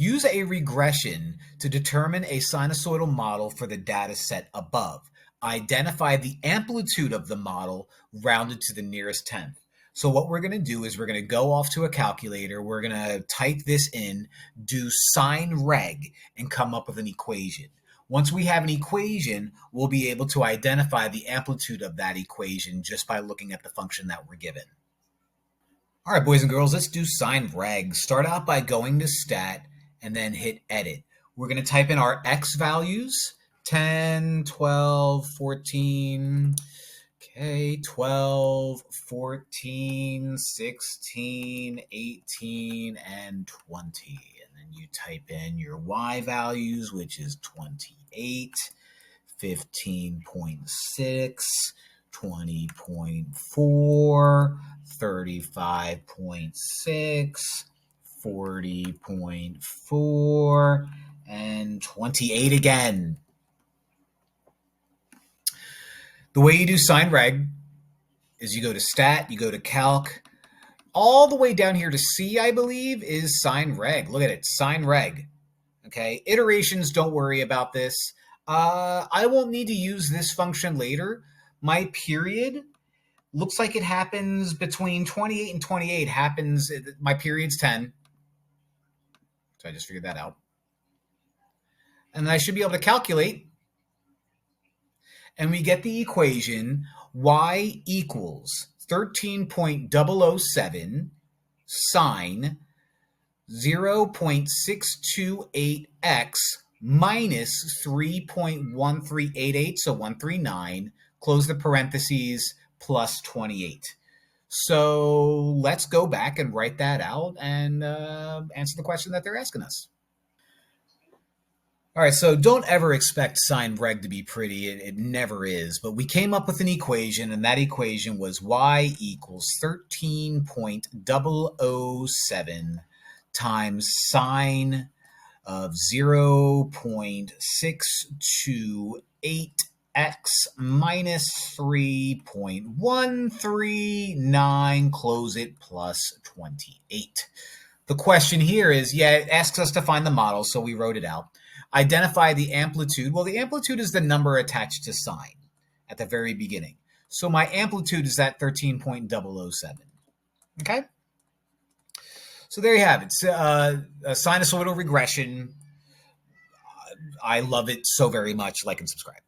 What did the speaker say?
Use a regression to determine a sinusoidal model for the data set above. Identify the amplitude of the model rounded to the nearest tenth. So what we're going to do is we're going to go off to a calculator. We're going to type this in, do Sine Reg, and come up with an equation. Once we have an equation, we'll be able to identify the amplitude of that equation just by looking at the function that we're given. All right, boys and girls, let's do Sine Reg. Start out by going to Stat and then hit Edit. We're going to type in our X values, 10, 12, 14, 12, 14, 16, 18, and 20. And then you type in your Y values, which is 28, 15.6, 20.4, 35.6, 40.4, and 28 again. The way you do Sine Reg is you go to Stat, you go to Calc. All the way down here to C, I believe, is Sine Reg. Look at it, Sine Reg. Okay, iterations, don't worry about this. I won't need to use this function later. My period looks like it happens between 28 and 28. My period's 10. So I just figured that out. And I should be able to calculate. And we get the equation y equals 13.007 sine 0.628x minus 3.1388, so 139, close the parentheses, plus 28. So let's go back and write that out and answer the question that they're asking us. All right, so don't ever expect Sine Reg to be pretty. It never is. But we came up with an equation, and that equation was y equals 13.007 times sine of 0.628x minus 3.139, close it, plus 28. The question here is, it asks us to find the model, so we wrote it out. Identify the amplitude. Well, the amplitude is the number attached to sine at the very beginning. So my amplitude is at 13.007. Okay? So there you have it. It's a sinusoidal regression. I love it so very much. Like and subscribe.